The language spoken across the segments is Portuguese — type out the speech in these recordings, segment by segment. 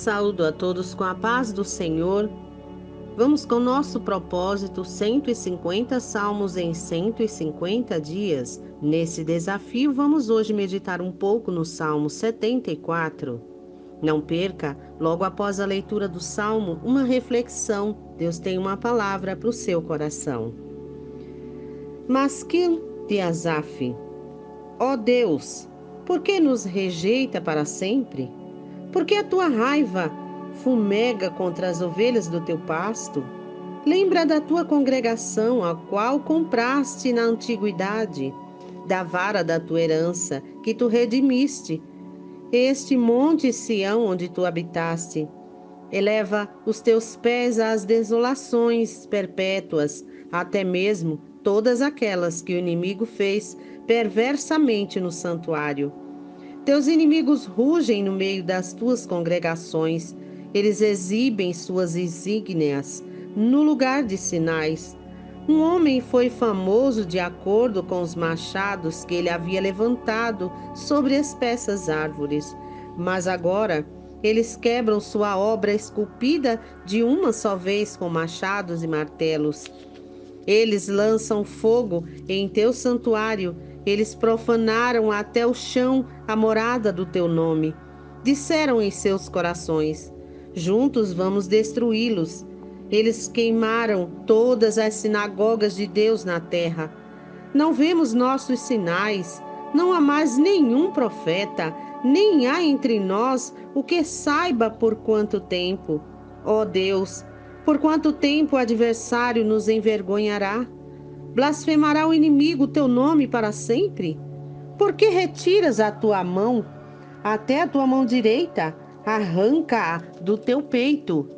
Saúdo a todos com a paz do Senhor. Vamos com nosso propósito 150 salmos em 150 dias. Nesse desafio, vamos hoje meditar um pouco no Salmo 74. Não perca, logo após a leitura do Salmo, uma reflexão. Deus tem uma palavra para o seu coração. Masquil de Asaf. Ó Deus, por que nos rejeita para sempre? Por que a tua raiva fumega contra as ovelhas do teu pasto? Lembra da tua congregação, a qual compraste na antiguidade, da vara da tua herança, que tu redimiste, este monte Sião onde tu habitaste. Eleva os teus pés às desolações perpétuas, até mesmo todas aquelas que o inimigo fez perversamente no santuário. Teus inimigos rugem no meio das tuas congregações, eles exibem suas insígnias no lugar de sinais. Um homem foi famoso de acordo com os machados que ele havia levantado sobre espessas árvores, mas agora eles quebram sua obra esculpida de uma só vez com machados e martelos. Eles lançam fogo em teu santuário, eles profanaram até o chão a morada do teu nome. Disseram em seus corações: juntos vamos destruí-los. Eles queimaram todas as sinagogas de Deus na terra. Não vemos nossos sinais, não há mais nenhum profeta, nem há entre nós o que saiba por quanto tempo. Ó Deus, por quanto tempo o adversário nos envergonhará? Blasfemará o inimigo o teu nome para sempre? Por que retiras a tua mão, até a tua mão direita? Arranca-a do teu peito.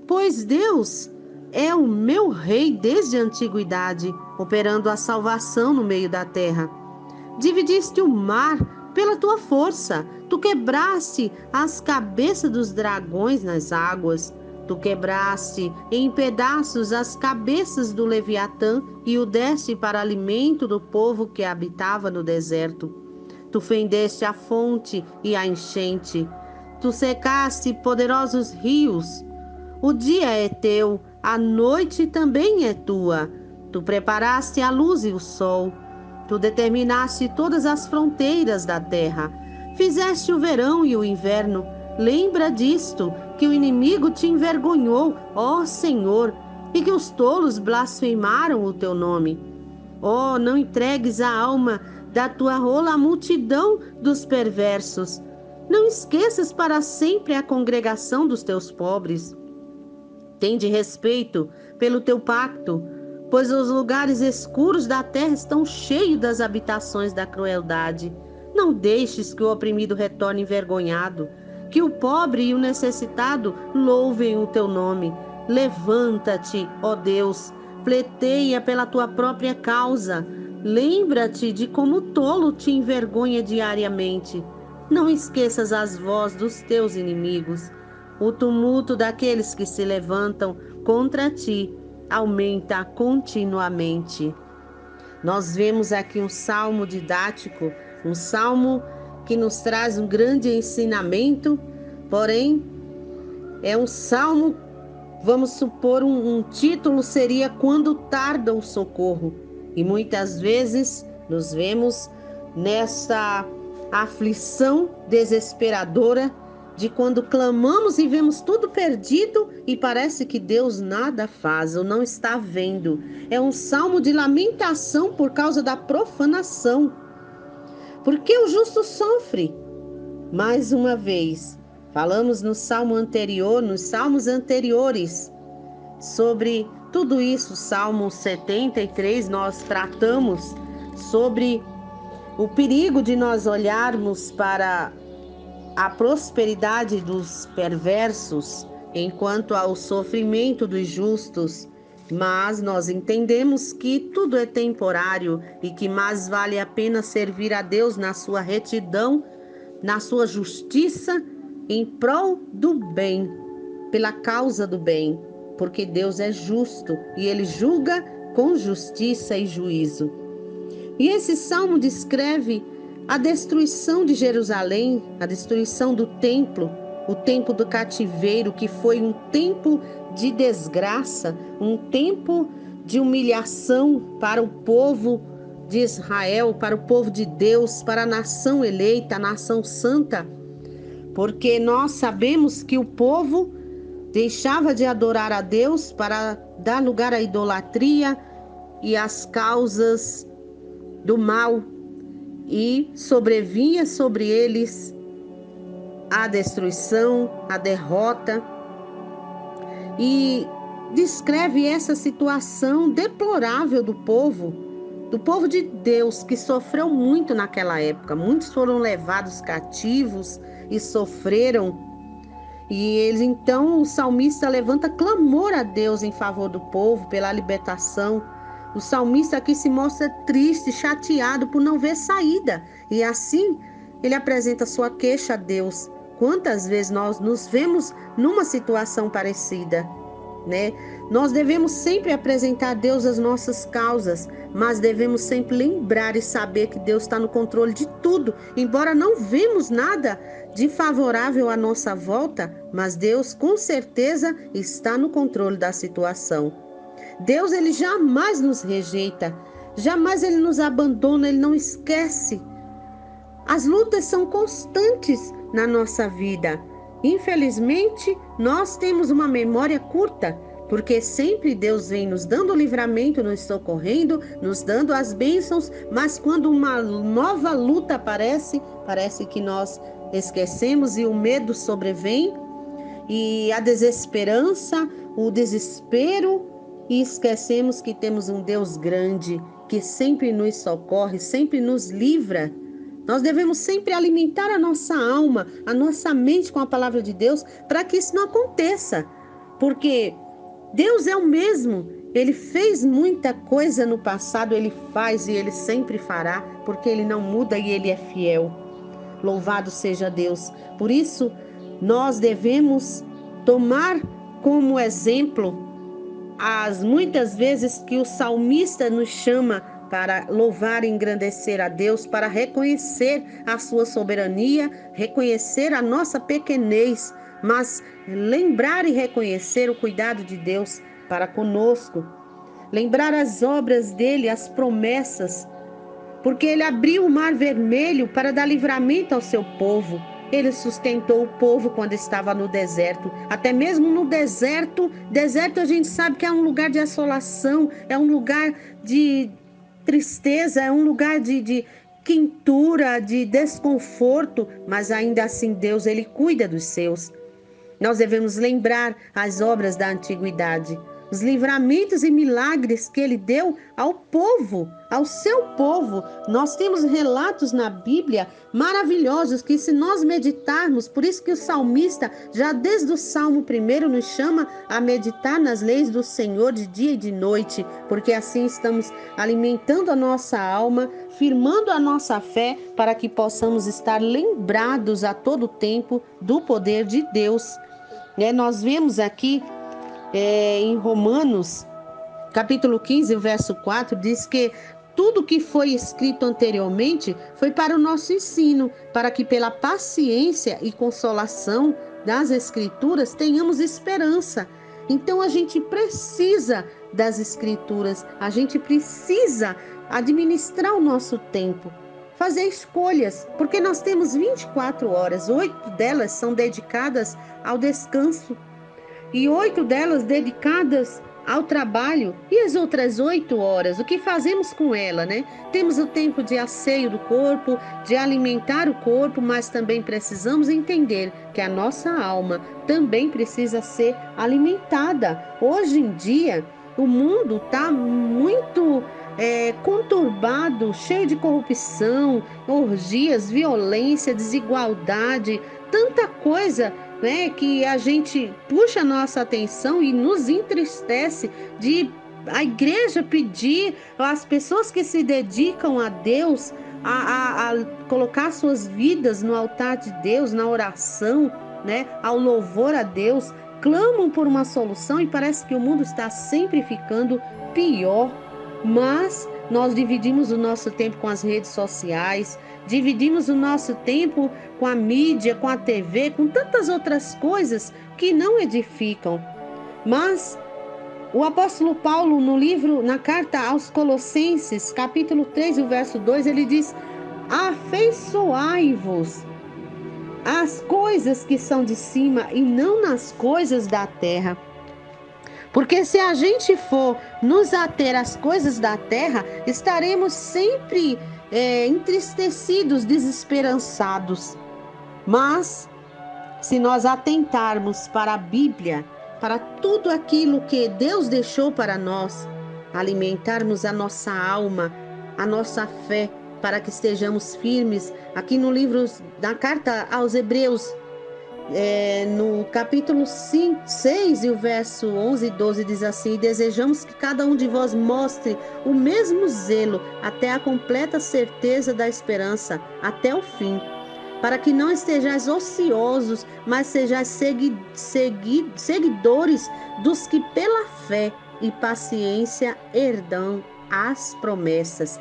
Pois Deus é o meu rei desde a antiguidade, operando a salvação no meio da terra. Dividiste o mar pela tua força, tu quebraste as cabeças dos dragões nas águas. Tu quebraste em pedaços as cabeças do Leviatã e o deste para alimento do povo que habitava no deserto. Tu fendeste a fonte e a enchente. Tu secaste poderosos rios. O dia é teu, a noite também é tua. Tu preparaste a luz e o sol. Tu determinaste todas as fronteiras da terra. Fizeste o verão e o inverno. Lembra disto, que o inimigo te envergonhou, ó Senhor, e que os tolos blasfemaram o teu nome. Ó, não entregues a alma da tua rola à multidão dos perversos. Não esqueças para sempre a congregação dos teus pobres. Tende respeito pelo teu pacto, pois os lugares escuros da terra estão cheios das habitações da crueldade. Não deixes que o oprimido retorne envergonhado, que o pobre e o necessitado louvem o teu nome. Levanta-te, ó Deus, pleiteia pela tua própria causa. Lembra-te de como o tolo te envergonha diariamente. Não esqueças as vozes dos teus inimigos. O tumulto daqueles que se levantam contra ti aumenta continuamente. Nós vemos aqui um salmo didático, um salmo que nos traz um grande ensinamento, porém é um salmo, vamos supor, um título seria Quando Tarda o Socorro. E muitas vezes nos vemos nessa aflição desesperadora de quando clamamos e vemos tudo perdido e parece que Deus nada faz ou não está vendo. É um salmo de lamentação por causa da profanação. Porque o justo sofre. Mais uma vez, falamos no salmo anterior, nos salmos anteriores, sobre tudo isso. Salmo 73, nós tratamos sobre o perigo de nós olharmos para a prosperidade dos perversos, enquanto ao sofrimento dos justos. Mas nós entendemos que tudo é temporário e que mais vale a pena servir a Deus na sua retidão, na sua justiça, em prol do bem, pela causa do bem, porque Deus é justo e Ele julga com justiça e juízo. E esse salmo descreve a destruição de Jerusalém, a destruição do templo, o tempo do cativeiro, que foi um tempo de desgraça, um tempo de humilhação para o povo de Israel, para o povo de Deus, para a nação eleita, a nação santa, porque nós sabemos que o povo deixava de adorar a Deus para dar lugar à idolatria e às causas do mal, e sobrevinha sobre eles a destruição, a derrota, e descreve essa situação deplorável do povo de Deus, que sofreu muito naquela época. Muitos foram levados cativos e sofreram. E eles, então, o salmista levanta clamor a Deus em favor do povo, pela libertação. O salmista aqui se mostra triste, chateado por não ver saída. E assim, ele apresenta sua queixa a Deus. Quantas vezes nós nos vemos numa situação parecida, né? Nós devemos sempre apresentar a Deus as nossas causas, mas devemos sempre lembrar e saber que Deus está no controle de tudo. Embora não vemos nada de favorável à nossa volta, mas Deus com certeza está no controle da situação. Deus, ele jamais nos rejeita, jamais ele nos abandona, ele não esquece. As lutas são constantes na nossa vida. Infelizmente, nós temos uma memória curta, porque sempre Deus vem nos dando o livramento, nos socorrendo, nos dando as bênçãos, mas quando uma nova luta aparece, parece que nós esquecemos e o medo sobrevém, e a desesperança, o desespero, e esquecemos que temos um Deus grande, que sempre nos socorre, sempre nos livra. Nós devemos sempre alimentar a nossa alma, a nossa mente com a palavra de Deus, para que isso não aconteça. Porque Deus é o mesmo. Ele fez muita coisa no passado, Ele faz e Ele sempre fará, porque Ele não muda e Ele é fiel. Louvado seja Deus. Por isso, nós devemos tomar como exemplo as muitas vezes que o salmista nos chama para louvar e engrandecer a Deus, para reconhecer a sua soberania, reconhecer a nossa pequenez, mas lembrar e reconhecer o cuidado de Deus para conosco, lembrar as obras dele, as promessas, porque ele abriu o mar vermelho para dar livramento ao seu povo. Ele sustentou o povo quando estava no deserto. Até mesmo no deserto a gente sabe que é um lugar de assolação, é um lugar de tristeza, é um lugar de quentura, de desconforto, mas ainda assim Deus, ele cuida dos seus. Nós devemos lembrar as obras da antiguidade, os livramentos e milagres que ele deu ao povo, ao seu povo. Nós temos relatos na Bíblia maravilhosos que, se nós meditarmos, por isso que o salmista, já desde o Salmo 1, nos chama a meditar nas leis do Senhor de dia e de noite, porque assim estamos alimentando a nossa alma, firmando a nossa fé, para que possamos estar lembrados a todo tempo do poder de Deus. Nós vemos aqui em Romanos, capítulo 15, verso 4, diz que tudo que foi escrito anteriormente foi para o nosso ensino, para que pela paciência e consolação das Escrituras tenhamos esperança. Então a gente precisa das Escrituras, a gente precisa administrar o nosso tempo, fazer escolhas, porque nós temos 24 horas, 8 delas são dedicadas ao descanso, e 8 delas dedicadas ao trabalho. E as outras 8 horas, o que fazemos com ela, né? Temos o tempo de asseio do corpo, de alimentar o corpo, mas também precisamos entender que a nossa alma também precisa ser alimentada. Hoje em dia, o mundo está muito conturbado, cheio de corrupção, orgias, violência, desigualdade, tanta coisa, né, que a gente puxa a nossa atenção e nos entristece de a igreja pedir às pessoas que se dedicam a Deus a colocar suas vidas no altar de Deus, na oração, né, ao louvor a Deus, clamam por uma solução e parece que o mundo está sempre ficando pior. Mas nós dividimos o nosso tempo com as redes sociais, dividimos o nosso tempo com a mídia, com a TV, com tantas outras coisas que não edificam. Mas o apóstolo Paulo, no livro, na carta aos Colossenses, capítulo 3, o verso 2, ele diz: afeiçoai-vos às coisas que são de cima e não nas coisas da terra. Porque se a gente for nos ater às coisas da terra, estaremos sempre entristecidos, desesperançados. Mas, se nós atentarmos para a Bíblia, para tudo aquilo que Deus deixou para nós, alimentarmos a nossa alma, a nossa fé, para que estejamos firmes. Aqui no livro, na carta aos Hebreus, no capítulo 6 e o verso 11 e 12 diz assim: desejamos que cada um de vós mostre o mesmo zelo até a completa certeza da esperança, até o fim, para que não estejais ociosos, mas sejais seguidores dos que pela fé e paciência herdam as promessas,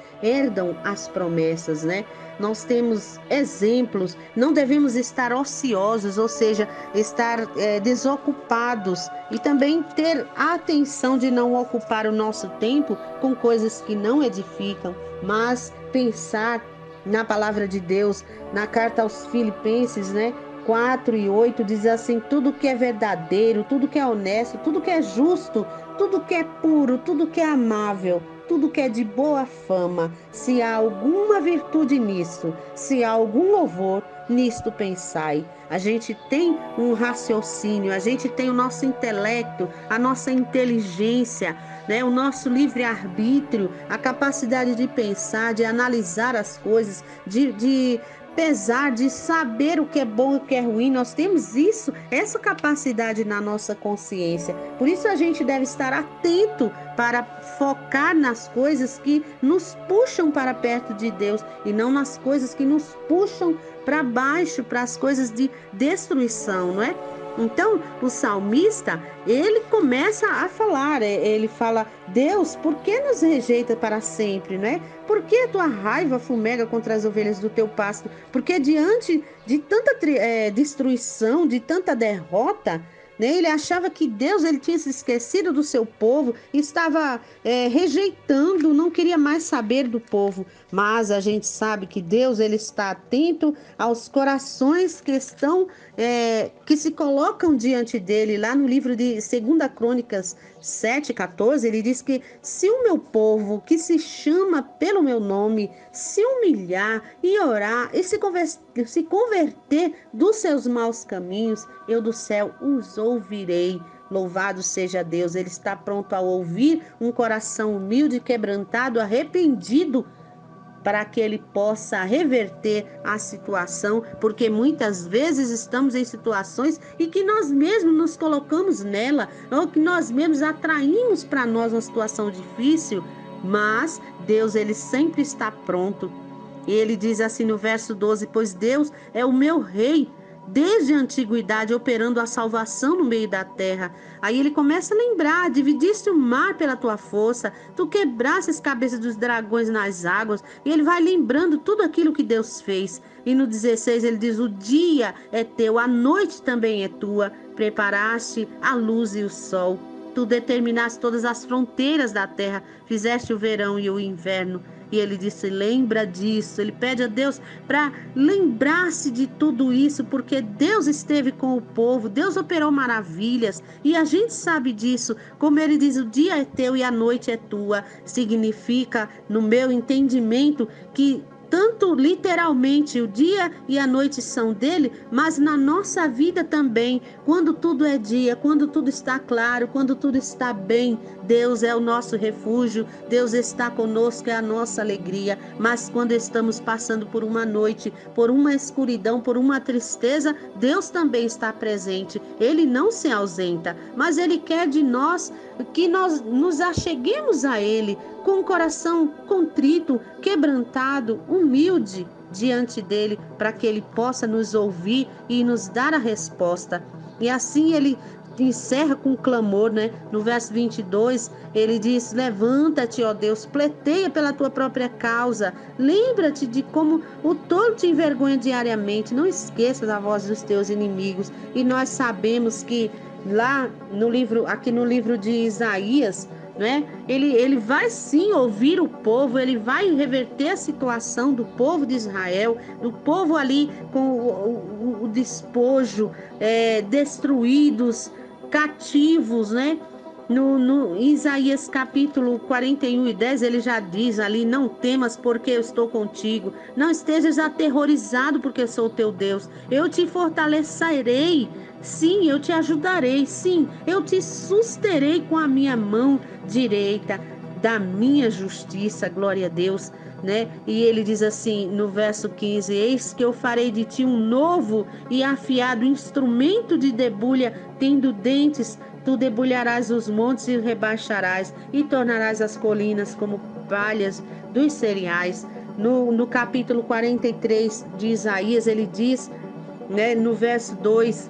né? Nós temos exemplos, não devemos estar ociosos, ou seja, estar desocupados, e também ter a atenção de não ocupar o nosso tempo com coisas que não edificam, mas pensar na palavra de Deus. Na carta aos Filipenses, né, 4 e 8, diz assim: tudo que é verdadeiro, tudo que é honesto, tudo que é justo, tudo que é puro, tudo que é amável, tudo que é de boa fama, se há alguma virtude nisso, se há algum louvor, nisto pensai. A gente tem um raciocínio, a gente tem o nosso intelecto, a nossa inteligência, né? O nosso livre-arbítrio, a capacidade de pensar, de analisar as coisas, de pesar, de saber o que é bom e o que é ruim. Nós temos isso, essa capacidade na nossa consciência. Por isso a gente deve estar atento para focar nas coisas que nos puxam para perto de Deus e não nas coisas que nos puxam para baixo, para as coisas de destruição, não é? Então, o salmista, ele começa a falar, ele fala: Deus, por que nos rejeita para sempre, né? Por que a tua raiva fumega contra as ovelhas do teu pasto? Porque diante de tanta destruição, de tanta derrota, né, ele achava que Deus, ele tinha se esquecido do seu povo, estava rejeitando, não queria mais saber do povo. Mas a gente sabe que Deus, ele está atento aos corações que estão que se colocam diante dele. Lá no livro de 2 Crônicas 7:14, ele diz que se o meu povo, que se chama pelo meu nome, se humilhar e orar e se converter dos seus maus caminhos, eu do céu os ouvirei. Louvado seja Deus, ele está pronto a ouvir um coração humilde, quebrantado, arrependido, para que ele possa reverter a situação, porque muitas vezes estamos em situações e que nós mesmos nos colocamos nela, ou que nós mesmos atraímos para nós uma situação difícil, mas Deus, ele sempre está pronto. E ele diz assim no verso 12: pois Deus é o meu rei, desde a antiguidade, operando a salvação no meio da terra. Aí ele começa a lembrar: dividiste o mar pela tua força, tu quebraste as cabeças dos dragões nas águas. E ele vai lembrando tudo aquilo que Deus fez. E no 16 ele diz: o dia é teu, a noite também é tua, preparaste a luz e o sol. Tu determinaste todas as fronteiras da terra, fizeste o verão e o inverno. E ele disse: lembra disso. Ele pede a Deus para lembrar-se de tudo isso, porque Deus esteve com o povo, Deus operou maravilhas, e a gente sabe disso. Como ele diz: o dia é teu e a noite é tua. Significa, no meu entendimento, que tanto literalmente o dia e a noite são dele, mas na nossa vida também, quando tudo é dia, quando tudo está claro, quando tudo está bem, Deus é o nosso refúgio, Deus está conosco, é a nossa alegria. Mas quando estamos passando por uma noite, por uma escuridão, por uma tristeza, Deus também está presente. Ele não se ausenta, mas ele quer de nós que nós nos acheguemos a ele com o coração contrito, quebrantado, humilde diante dele, para que ele possa nos ouvir e nos dar a resposta. E assim ele encerra com um clamor, né? No verso 22, ele diz: levanta-te, ó Deus, pleiteia pela tua própria causa. Lembra-te de como o tolo te envergonha diariamente. Não esqueça da voz dos teus inimigos. E nós sabemos que lá no livro, aqui no livro de Isaías, né? Ele vai sim ouvir o povo, ele vai reverter a situação do povo de Israel, do povo ali com o despojo, destruídos, cativos, né? No Isaías capítulo 41:10, ele já diz ali: não temas, porque eu estou contigo. Não estejas aterrorizado, porque eu sou o teu Deus. Eu te fortalecerei. Sim, eu te ajudarei. Sim, eu te susterei com a minha mão direita da minha justiça. Glória a Deus, né? E ele diz assim no verso 15: eis que eu farei de ti um novo e afiado instrumento de debulha, tendo dentes. Tu debulharás os montes e rebaixarás, e tornarás as colinas como palhas dos cereais. No capítulo 43 de Isaías, ele diz, né, no verso 2,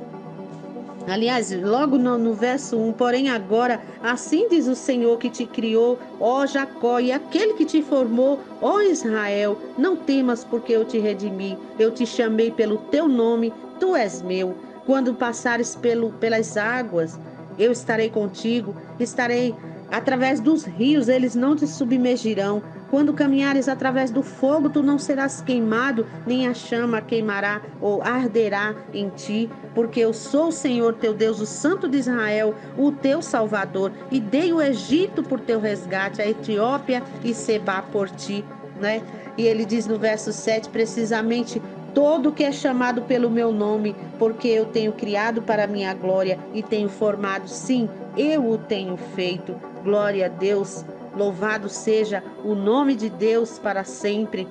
aliás, logo no verso 1, porém agora, assim diz o Senhor que te criou, ó Jacó, e aquele que te formou, ó Israel, não temas, porque eu te redimi, eu te chamei pelo teu nome, tu és meu. Quando passares pelas águas, eu estarei contigo, estarei através dos rios, eles não te submergirão. Quando caminhares através do fogo, tu não serás queimado, nem a chama queimará ou arderá em ti, porque eu sou o Senhor teu Deus, o Santo de Israel, o teu Salvador, e dei o Egito por teu resgate, a Etiópia e Sebá por ti, né? E ele diz no verso 7, precisamente: todo que é chamado pelo meu nome, porque eu tenho criado para a minha glória e tenho formado, sim, eu o tenho feito. Glória a Deus, louvado seja o nome de Deus para sempre,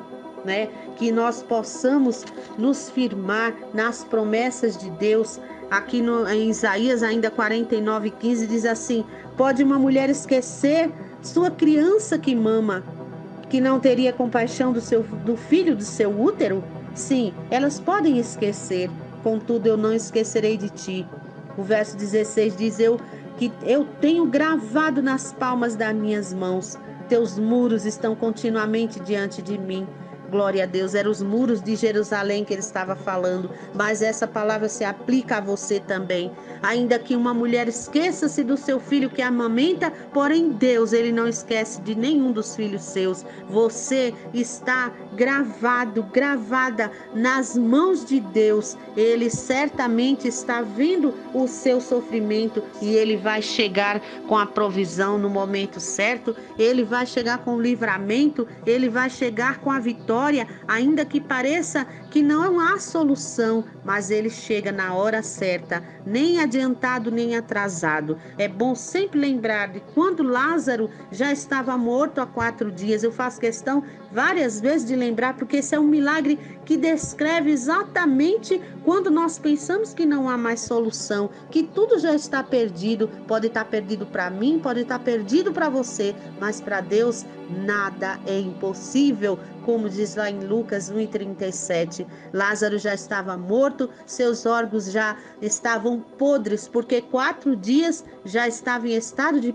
né? Que nós possamos nos firmar nas promessas de Deus. Aqui em Isaías ainda 49:15 diz assim: pode uma mulher esquecer sua criança que mama, que não teria compaixão do filho do seu útero? Sim, elas podem esquecer, contudo eu não esquecerei de ti. O verso 16 diz: que eu tenho gravado nas palmas das minhas mãos, teus muros estão continuamente diante de mim. Glória a Deus, eram os muros de Jerusalém que ele estava falando, mas essa palavra se aplica a você também. Ainda que uma mulher esqueça-se do seu filho que amamenta, porém Deus, ele não esquece de nenhum dos filhos seus. Você está gravada nas mãos de Deus. Ele certamente está vendo o seu sofrimento e ele vai chegar com a provisão no momento certo, ele vai chegar com o livramento, ele vai chegar com a vitória, ainda que pareça que não há solução, mas ele chega na hora certa, nem adiantado nem atrasado. É bom sempre lembrar de quando Lázaro já estava morto há 4 dias. Eu faço questão várias vezes de lembrar, porque esse é um milagre que descreve exatamente quando nós pensamos que não há mais solução, que tudo já está perdido. Pode estar perdido para mim, pode estar perdido para você, mas para Deus nada é impossível, como diz lá em Lucas 1:37. Lázaro já estava morto, seus órgãos já estavam podres, porque 4 dias já estava em estado de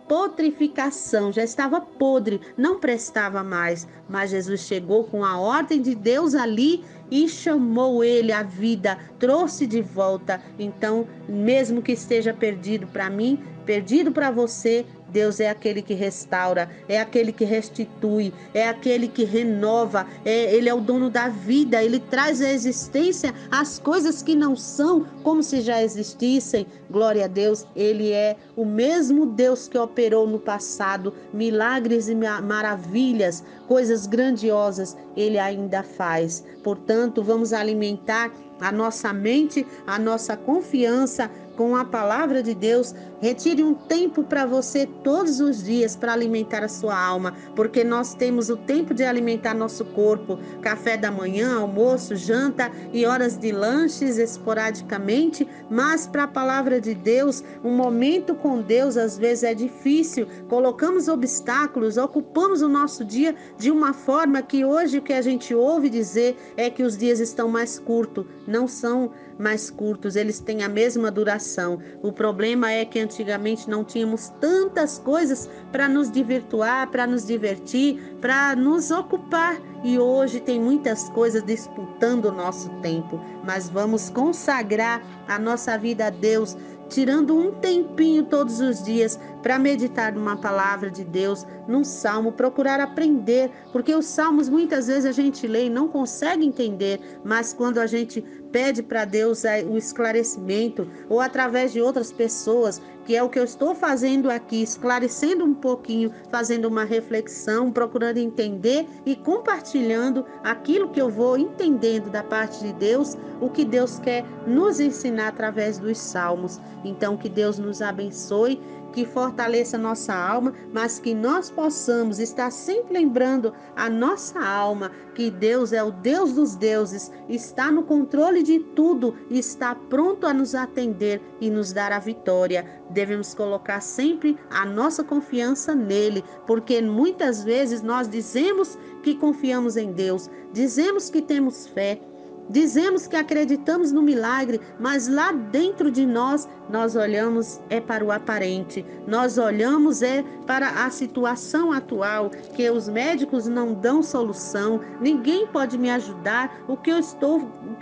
putrificação, já estava podre, não prestava mais. Mas Jesus chegou com a ordem de Deus ali e chamou ele à vida, trouxe de volta. Então, mesmo que esteja perdido para mim, perdido para você, Deus é aquele que restaura, é aquele que restitui, é aquele que renova, ele é o dono da vida, ele traz à existência as coisas que não são como se já existissem. Glória a Deus, ele é o mesmo Deus que operou no passado milagres e maravilhas, coisas grandiosas, ele ainda faz. Portanto, vamos alimentar a nossa mente, a nossa confiança com a palavra de Deus. Retire um tempo para você todos os dias para alimentar a sua alma, porque nós temos o tempo de alimentar nosso corpo, café da manhã, almoço, janta e horas de lanches esporadicamente, mas para a palavra de Deus, um momento com Deus às vezes é difícil, colocamos obstáculos, ocupamos o nosso dia de uma forma que hoje o que a gente ouve dizer é que os dias estão mais curtos. Não são mais curtos, eles têm a mesma duração. O problema é que antigamente não tínhamos tantas coisas para nos divirtuar, para nos divertir, para nos ocupar. E hoje tem muitas coisas disputando o nosso tempo, mas vamos consagrar a nossa vida a Deus, tirando um tempinho todos os dias para meditar numa palavra de Deus, num salmo, procurar aprender, porque os salmos muitas vezes a gente lê e não consegue entender, mas quando a gente pede para Deus o esclarecimento, ou através de outras pessoas, que é o que eu estou fazendo aqui, esclarecendo um pouquinho, fazendo uma reflexão, procurando entender e compartilhando aquilo que eu vou entendendo da parte de Deus, o que Deus quer nos ensinar através dos salmos. Então, que Deus nos abençoe, que fortaleça nossa alma, mas que nós possamos estar sempre lembrando a nossa alma que Deus é o Deus dos deuses, está no controle de tudo e está pronto a nos atender e nos dar a vitória. Devemos colocar sempre a nossa confiança nele, porque muitas vezes nós dizemos que confiamos em Deus, dizemos que temos fé, dizemos que acreditamos no milagre, mas lá dentro de nós, nós olhamos para o aparente, nós olhamos para a situação atual, que os médicos não dão solução, ninguém pode me ajudar, o que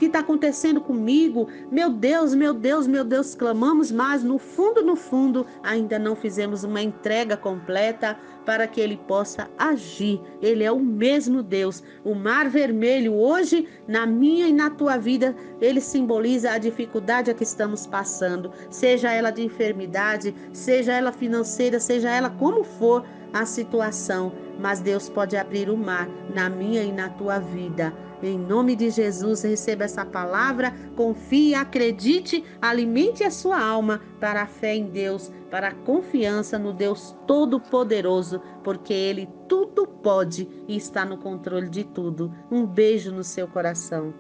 está acontecendo comigo, meu Deus, meu Deus, meu Deus, clamamos, mas no fundo, ainda não fizemos uma entrega completa para que Ele possa agir. Ele é o mesmo Deus. O Mar Vermelho hoje, na minha e na tua vida, ele simboliza a dificuldade a que estamos passando, seja ela de enfermidade, seja ela financeira, seja ela como for a situação, mas Deus pode abrir o mar na minha e na tua vida. Em nome de Jesus, receba essa palavra, confie, acredite, alimente a sua alma para a fé em Deus, para a confiança no Deus Todo-Poderoso, porque Ele tudo pode e está no controle de tudo. Um beijo no seu coração.